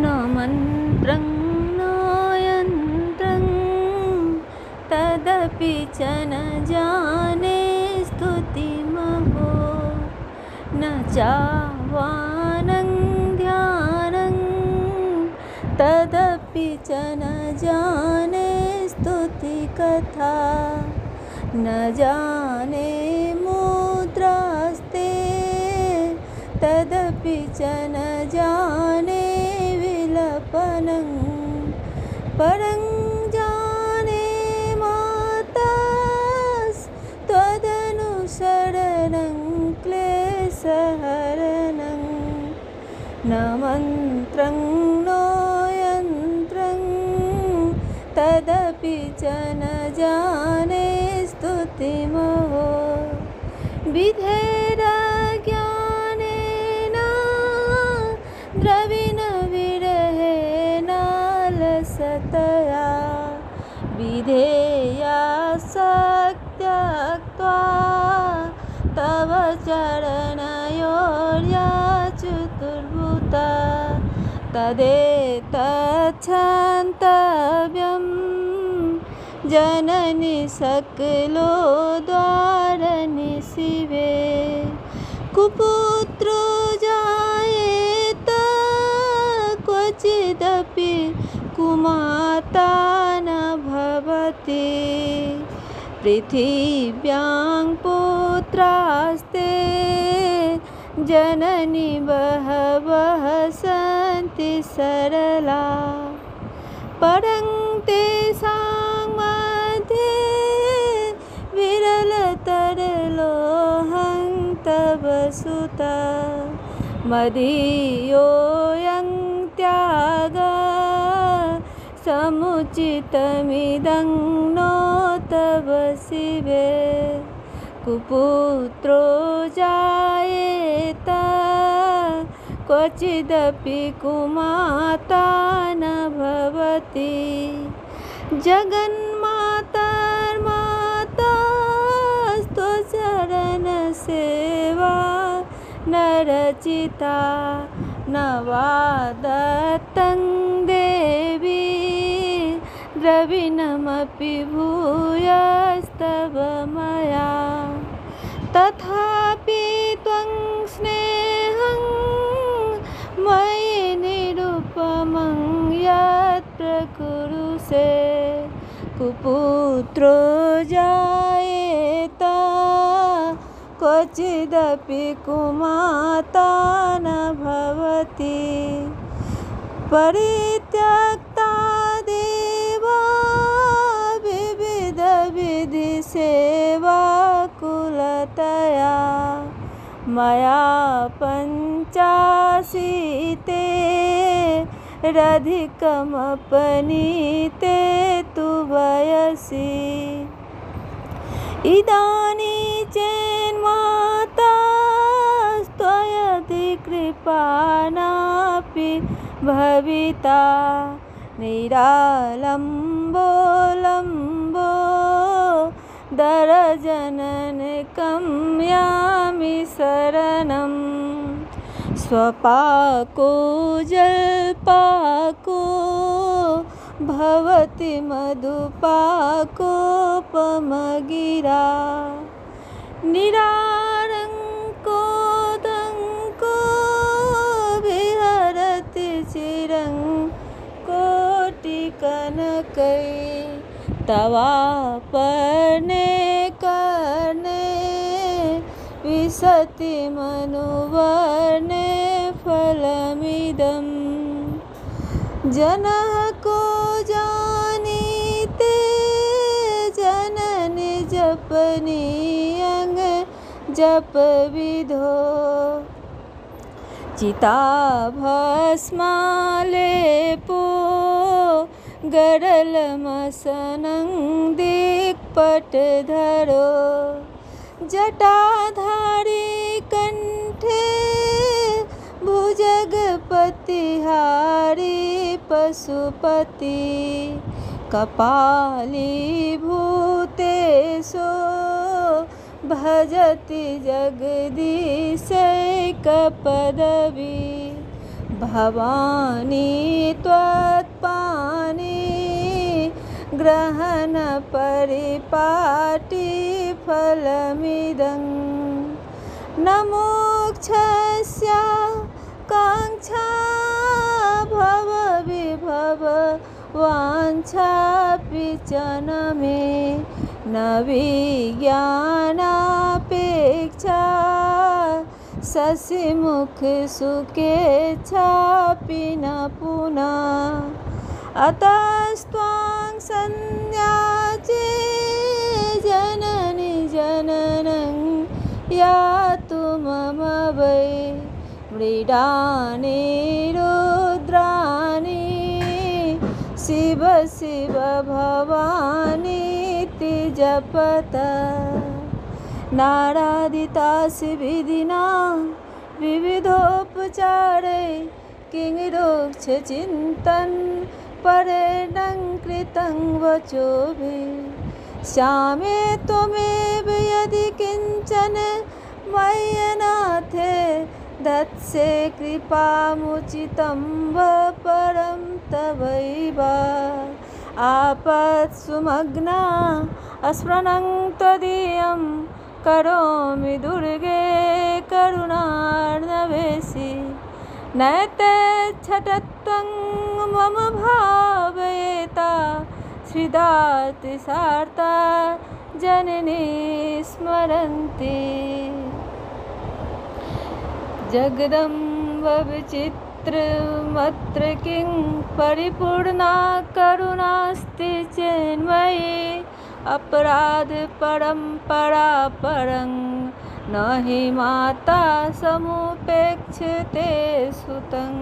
न मन्त्रं न यन्त्रं तदपि च न जाने स्तुतिमहो न चाह्वानं ध्यानं तदपि च न जाने स्तुतिकथा न जाने मुद्रास्ते तदपि च न जाने विलपनं परं जाने मातास्त्वदनुसरणं क्लेशहरणं न मन्त्रं न यन्त्रं तदपि च न जाने स्तुतिमहो विधेरज्ञानेन द्रविणविरहेणालसतया विधेयासक्त्यक्त्वा तव चरणयोर्या चतुर्भुता तदेतच्छन्तव्यं जननि सकलोद्वारनि शिवे कुपुत्रो जायेत क्वचिदपि कुमाता न भवति पृथिव्यां पुत्रास्ते जननि बहवः सन्ति सरला परं तेषां मध्ये विरलतरलोऽहं तव सुता मदीयोऽयं त्यागः समुचितमिदं नो तव शिवे कुपुत्रो जायेत क्वचिदपि कुमाता न भवति जगन्मातर्मातास्त्वचरणसेवा न रचिता न वा दत्तं देवी द्रविणमपि भूयस्तव मया तथापि त्वं स्नेहं मयि निरुपमं यत् प्रकुरुषे कुपुत्रो जायेत क्वचिदपि कुमाता न भवति परित्यक्ता देवा विविधविधिसेवाकुलतया मया पञ्चाशीते रधिकमपनीते तु वयसि इदानीं चेन्मातास्त्वयधिकृपाणापि भविता निरालम्बो लम्बो दरजननकं यामि शरणं स्वपाको जल्पाको भवति मधुपाकोपमगिरा निरारङ्कोदङ्को विहरति चिरं कोटिकनकै तवापर्णे कर्णे विशति मनुवर्णे फलमिदं जनः को जानीते जननि जपनीयं जपविधो चिताभस्मालेपो गरलमसनं दिक्पटधरो जटाधारी कंठे भुजगपतिहारी पशुपति कपालीभूतेषु भजति जगदीशैकपदवी भवानी त्वत्पाणि ग्रहणपरिपाटी फलमिदं न मोक्षस्य काङ्क्षा भवविभव वाञ्छापि च न मे न विज्ञानापेक्षा शशिमुखसुखेच्छापि न पुनः अतस्त्वां संयाचे जननि जननं यातु मम वै मृडानि रुद्राणि शिव शिव भवानीति जपत नारादितासि विधिना विविधोपचारै किङ्रोक्षचिन्तन् परेणं कृतं वचोभिः श्यामे त्वमेव यदि किञ्चन मय्यनाथे दत्से कृपामुचितं व परं तवैव आपत्सुमग्ना अस्मरणं त्वदीयं करोमि दुर्गे करुणार्णवेसि नैतेच्छटत्वं मम भावयेता श्रीदातिसार्ता जननी स्मरन्ति जगदम्ब विचित्रमत्र किं परिपूर्णा करुणास्ति चेन्मयि अपराध परम्परा परं न हि माता समुपेक्षते सुतं।